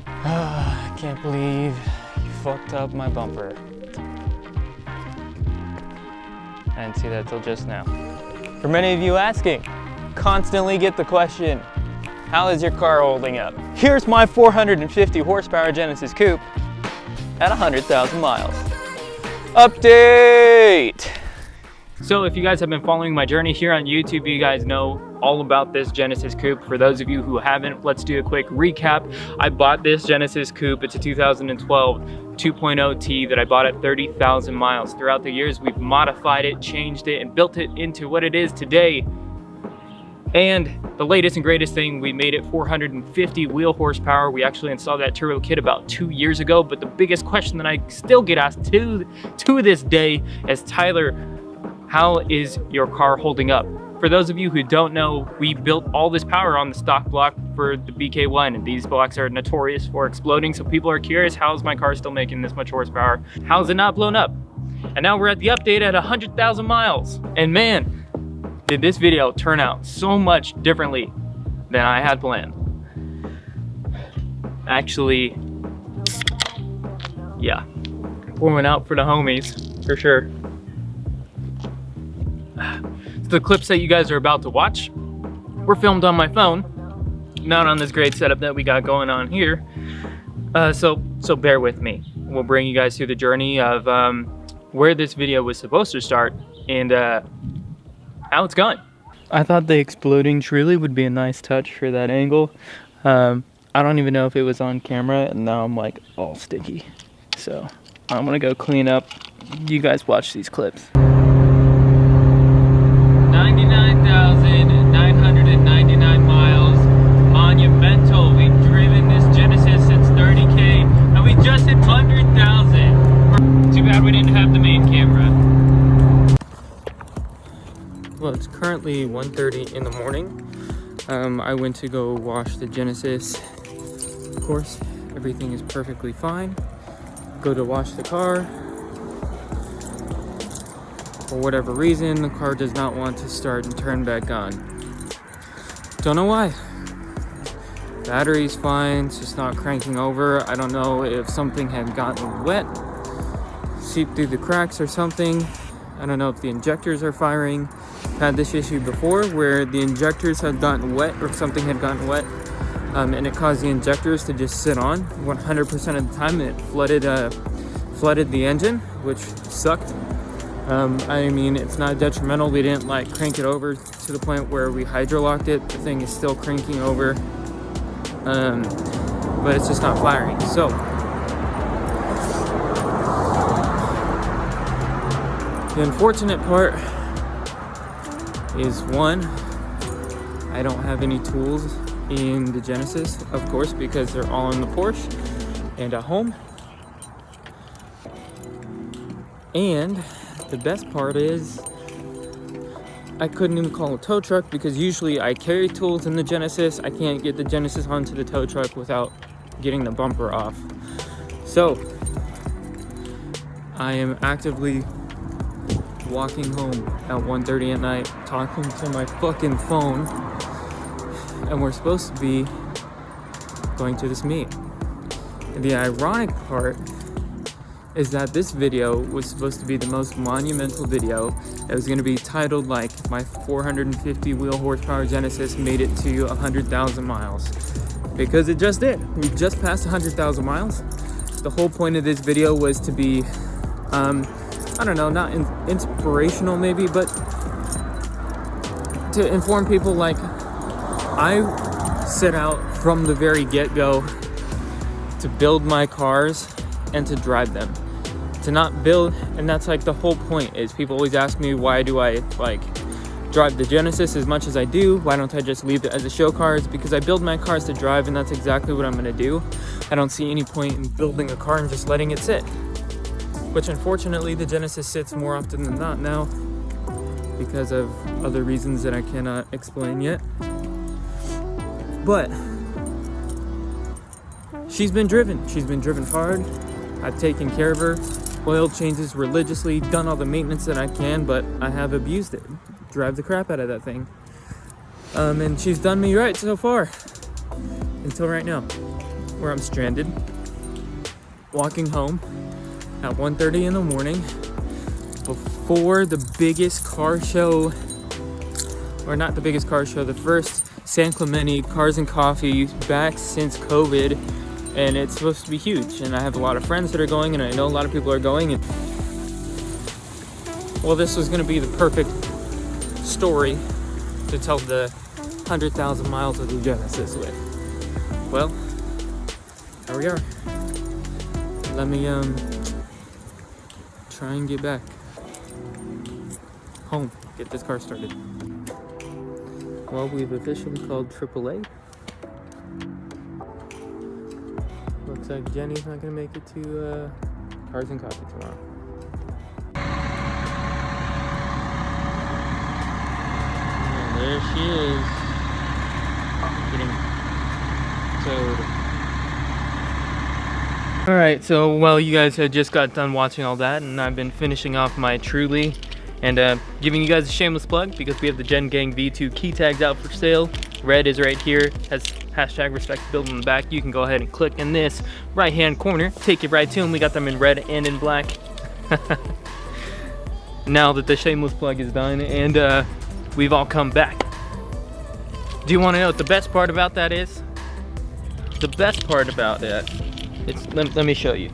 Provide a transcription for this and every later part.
I can't believe you fucked up my bumper. I didn't see that till just now. For many of you asking, constantly get the question, how is your car holding up? Here's my 450 horsepower Genesis Coupe at 100,000 miles. Update! So if you guys have been following my journey here on YouTube, you guys know all about this Genesis Coupe. For those of you who haven't, let's do a quick recap. I bought this Genesis Coupe. It's a 2012 2.0T that I bought at 30,000 miles. Throughout the years, we've modified it, changed it, and built it into what it is today. And the latest and greatest thing, we made it 450 wheel horsepower. We actually installed that turbo kit about 2 years ago, but the biggest question that I still get asked to this day is, Tyler, how is your car holding up? For those of you who don't know, we built all this power on the stock block for the BK1, and these blocks are notorious for exploding, so people are curious, how's my car still making this much horsepower? How's it not blown up? And now we're at the update at 100,000 miles. And man, did this video turn out so much differently than I had planned. Actually, yeah, we went out for the homies, for sure. The clips that you guys are about to watch were filmed on my phone, not on this great setup that we got going on here. So bear with me. We'll bring you guys through the journey of where this video was supposed to start and how it's gone. I thought the exploding truly would be a nice touch for that angle. I don't even know if it was on camera, and now I'm like all sticky. So I'm gonna go clean up. You guys watch these clips. 99,999 miles, monumental. We've driven this Genesis since 30K, and we just hit 100,000. Too bad we didn't have the main camera. Well, it's currently 1:30 in the morning. I went to go wash the Genesis. Of course, everything is perfectly fine. Go to wash the car. For whatever reason, the car does not want to start and turn back on. Don't know why. Battery's fine, it's just not cranking over. I don't know if something had gotten wet, seeped through the cracks or something. I don't know if the injectors are firing. Had this issue before where the injectors had gotten wet, or something had gotten wet, and it caused the injectors to just sit on 100% of the time, and it flooded the engine, which sucked. I mean, it's not detrimental. We didn't like crank it over to the point where we hydrolocked it. The thing is still cranking over, but it's just not firing. So the unfortunate part is, one, I don't have any tools in the Genesis, of course, because they're all in the Porsche and at home. And the best part is, I couldn't even call a tow truck, because usually I carry tools in the Genesis. I can't get the Genesis onto the tow truck without getting the bumper off. So I am actively walking home at 1:30 at night, talking to my fucking phone, and we're supposed to be going to this meet. And the ironic part is that this video was supposed to be the most monumental video. It was going to be titled like, my 450 wheel horsepower Genesis made it to 100,000 miles, because it just did. We just passed 100,000 miles. The whole point of this video was to be I don't know, not inspirational maybe, but to inform people. Like, I set out from the very get-go to build my cars and to drive them, to not build. And that's like the whole point. Is people always ask me, why do I like drive the Genesis as much as I do? Why don't I just leave it as a show car? It's because I build my cars to drive, and that's exactly what I'm going to do. I don't see any point in building a car and just letting it sit, which unfortunately the Genesis sits more often than not now, because of other reasons that I cannot explain yet. But she's been driven hard. I've taken care of her, oil changes religiously, done all the maintenance that I can, but I have abused it, drive the crap out of that thing. And she's done me right so far. until right now, where I'm stranded, walking home at 1:30 in the morning before the biggest car show, or not the biggest car show, the first San Clemente Cars and Coffee back since COVID, and it's supposed to be huge. And I have a lot of friends that are going, and I know a lot of people are going. And well, this was going to be the perfect story to tell the 100,000 miles of the Genesis with. Well, here we are. Let me try and get back home, get this car started. Well, we've officially called AAA. Looks like Jenny's not gonna make it to Cars and Coffee tomorrow. And there she is, getting towed. Alright, so well, you guys had just got done watching all that, and I've been finishing off my Truly and giving you guys a shameless plug because we have the Gen Gang V2 key tags out for sale. Red is right here, has hashtag respectability on the back. You can go ahead and click in this right hand corner, take you right to them. We got them in red and in black. Now that the shameless plug is done, and we've all come back. Do you want to know what the best part about that is? The best part about that, let me show you.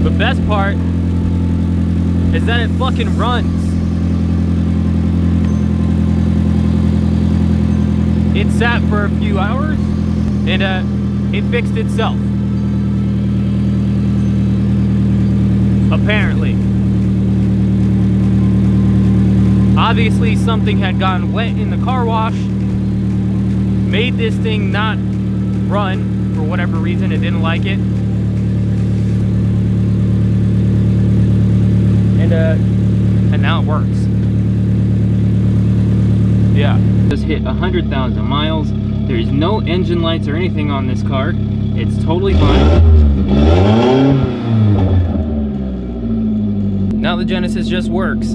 The best part is that it fucking runs. It sat for a few hours and it fixed itself. Apparently. Obviously something had gotten wet in the car wash, made this thing not run for whatever reason. It didn't like it. And now it works. Yeah. Just hit 100,000 miles. There's no engine lights or anything on this car. It's totally fine. Now the Genesis just works.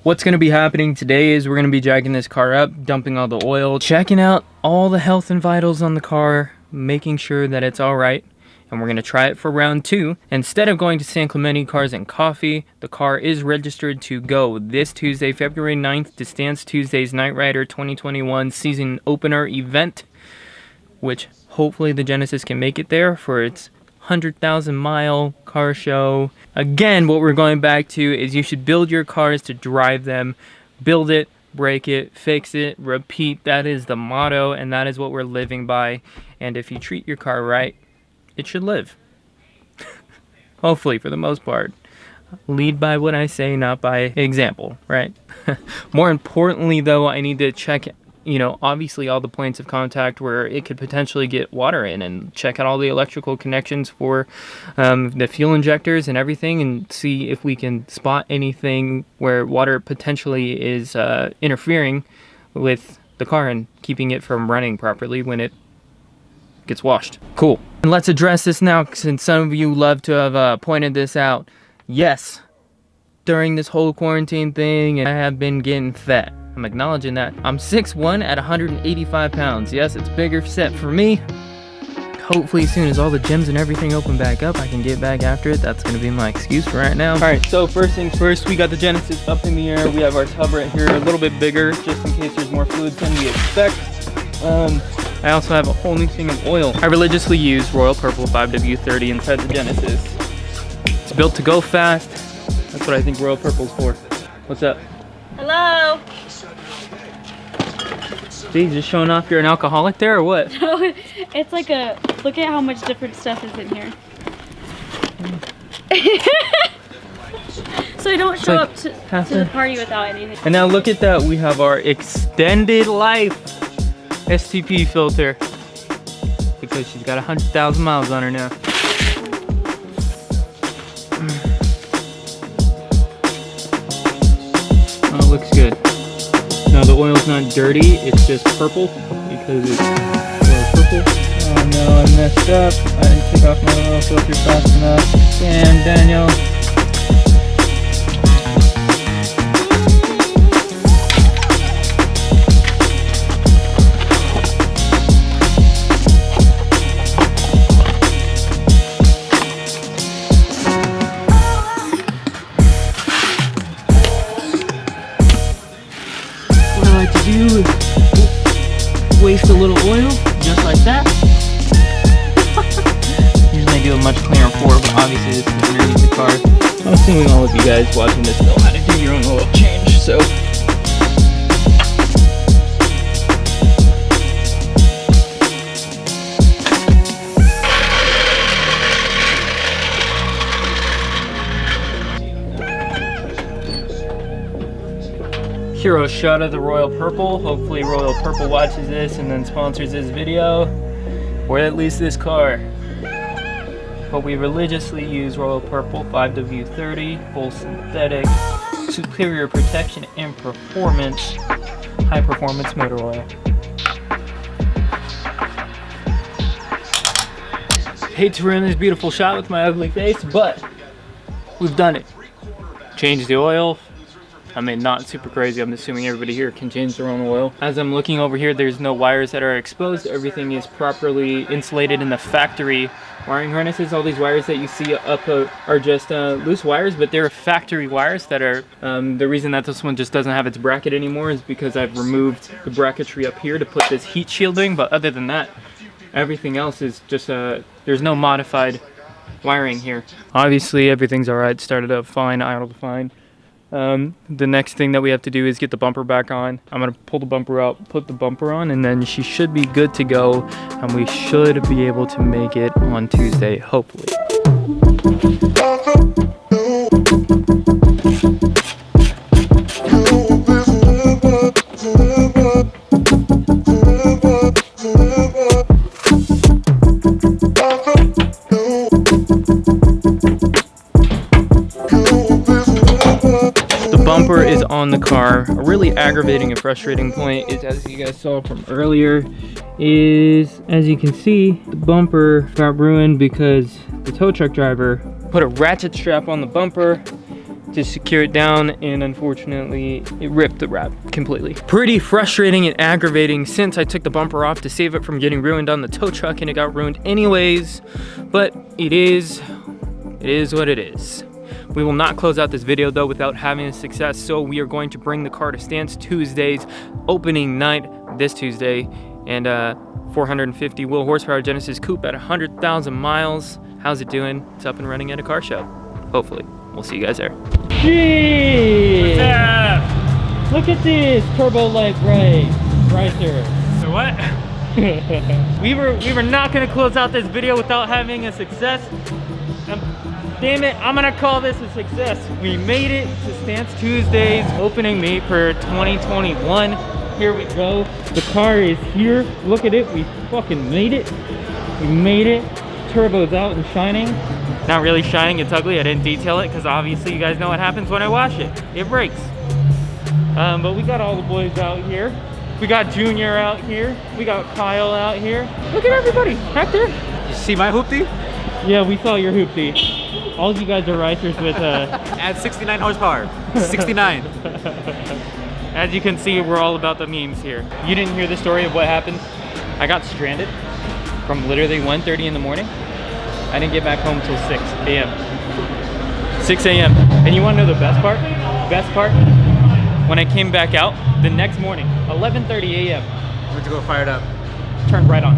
What's going to be happening today is we're going to be jacking this car up, dumping all the oil, checking out all the health and vitals on the car, making sure that it's all right. And we're going to try it for round 2. Instead of going to San Clemente Cars and Coffee, the car is registered to go this Tuesday, February 9th, to Stance Tuesday's Night Rider 2021 season opener event, which hopefully the Genesis can make it there for its 100,000 mile car show. Again, what we're going back to is you should build your cars to drive them. Build it, break it, fix it, repeat. That is the motto, and that is what we're living by. And if you treat your car right, it should live. Hopefully, for the most part. Lead by what I say, not by example, right? More importantly, though, I need to check, obviously all the points of contact where it could potentially get water in, and check out all the electrical connections for the fuel injectors and everything, and see if we can spot anything where water potentially is interfering with the car and keeping it from running properly when it gets washed. Cool. And let's address this now, since some of you love to have pointed this out. Yes, during this whole quarantine thing, I have been getting fat. I'm acknowledging that. I'm 6'1" at 185 pounds. Yes, it's bigger set for me. Hopefully as soon as all the gyms and everything open back up, I can get back after it. That's gonna be my excuse for right now. All right, so first things first, we got the Genesis up in the air. We have our tub right here, a little bit bigger, just in case there's more fluid than we expect. I also have a whole new thing of oil. I religiously use Royal Purple 5W30 inside the Genesis. It's built to go fast. That's what I think Royal Purple's for. What's up? Hello. See, just showing off you're an alcoholic there or what? No, it's like a, look at how much different stuff is in here. So I don't show up to the party without anything. And now look at that, we have our extended life STP filter, because she's got 100,000 miles on her now. Oh it looks good. No, the oil's not dirty, it's just purple because it's oil purple. Oh no, I messed up. I didn't take off my oil filter fast enough. Damn, Daniel. Waste a little oil, just like that. Usually I do a much cleaner pour, but obviously this is underneath the car. I'm assuming all of you guys watching this know how to do your own oil change, so. Hero shot of the Royal Purple. Hopefully Royal Purple watches this and then sponsors this video, or at least this car. But we religiously use Royal Purple 5W30, full synthetic, superior protection and performance, high performance motor oil. Hate to ruin this beautiful shot with my ugly face, but we've done it. Changed the oil. I mean, not super crazy. I'm assuming everybody here can change their own oil. As I'm looking over here, there's no wires that are exposed. Everything is properly insulated in the factory wiring harnesses. All these wires that you see up are just loose wires, but they're factory wires that are, the reason that this one just doesn't have its bracket anymore is because I've removed the bracketry up here to put this heat shielding, but other than that, everything else is just, there's no modified wiring here. Obviously, everything's all right. Started up fine, idled fine. The next thing that we have to do is get the bumper back on. I'm gonna pull the bumper out, put the bumper on, and then she should be good to go, and we should be able to make it on Tuesday, hopefully. Bumper is on the car. A really aggravating and frustrating point is, as you guys saw from earlier, is as you can see, the bumper got ruined because the tow truck driver put a ratchet strap on the bumper to secure it down, and unfortunately it ripped the wrap completely. Pretty frustrating and aggravating since I took the bumper off to save it from getting ruined on the tow truck, and it got ruined anyways, but it is what it is. We will not close out this video though without having a success, so we are going to bring the car to Stance Tuesday's opening night this Tuesday, and 450 wheel horsepower Genesis Coupe at 100,000 miles. How's it doing? It's up and running at a car show. Hopefully. We'll see you guys there. Jeez! What's up? Look at this turbo light right there. So what? we were not gonna close out this video without having a success. Damn it, I'm gonna call this a success. We made it to Stance Tuesday's opening meet for 2021. Here we go. The car is here. Look at it, we fucking made it. We made it. Turbo's out and shining. Not really shining, it's ugly. I didn't detail it because obviously you guys know what happens when I wash it. It breaks. But we got all the boys out here. We got Junior out here. We got Kyle out here. Look at everybody, Hector. You see my hoopty? Yeah, we saw your hoopty. All of you guys are racers with Add 69 horsepower. 69. As you can see, we're all about the memes here. You didn't hear the story of what happened. I got stranded from literally 1:30 in the morning. I didn't get back home till 6 a.m. 6 a.m. And you want to know the best part? Best part? When I came back out the next morning, 11:30 a.m. Went to go fire it up. Turned right on.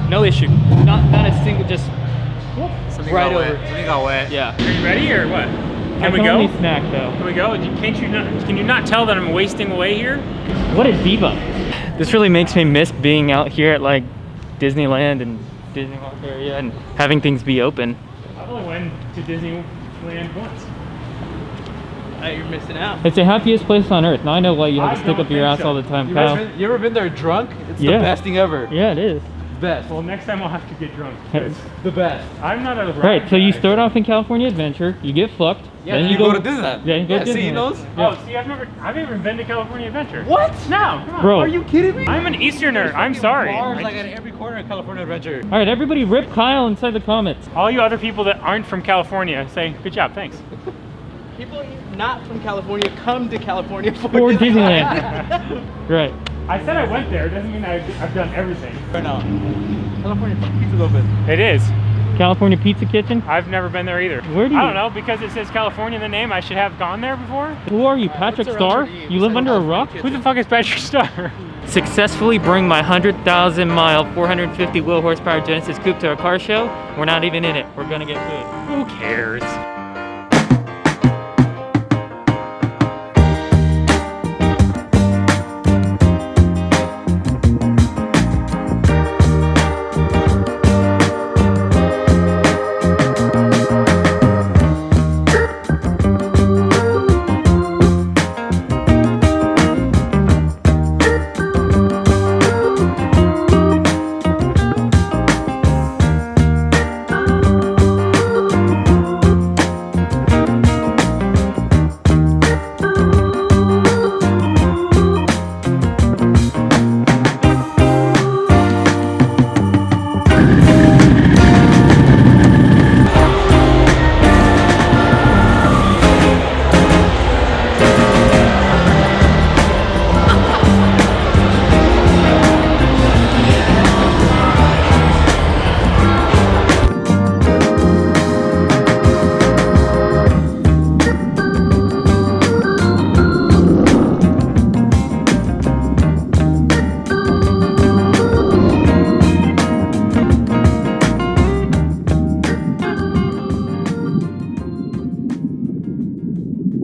No issue. Not a single, just Something right got over. wet. Something got wet. Yeah. Are you ready or what? I Can we can go? only snack though. Can we go? Can you not tell that I'm wasting away here? What a diva. This really makes me miss being out here at like Disneyland and Disneyland area and having things be open. I've only went to Disneyland once. You're missing out. It's the happiest place on earth. Now I know why you have to stick up your ass all the time, Kyle. You ever been there drunk? It's Yeah. the best thing ever. Yeah, it is. Best. Well, next time I'll have to get drunk. The best. I'm not a Right, so you start off in California Adventure, you get fucked, Yeah, then you go to Disneyland. Yeah, you go to see, he Disneyland. knows. Oh, see, I've never been to California Adventure. What? No, come on. Bro. Are you kidding me? I'm an Easterner. I'm sorry. Bars I like just- at every corner of California Adventure. All right, everybody rip Kyle inside the comments. all you other people that aren't from California say, good job, thanks. People not from California come to California for For Disneyland. Right. I said I went there. Doesn't mean I've done everything. Right now, California pizza's open. It is. California Pizza Kitchen? I've never been there either. Where do you- I don't know, because it says California in the name, I should have gone there before? Who are you, Patrick what's Starr? around your You live under a rock? Who the fuck is Patrick Starr? Successfully bring my 100,000 mile, 450 wheel horsepower Genesis Coupe to a car show. We're not even in it. We're gonna get food. Who cares?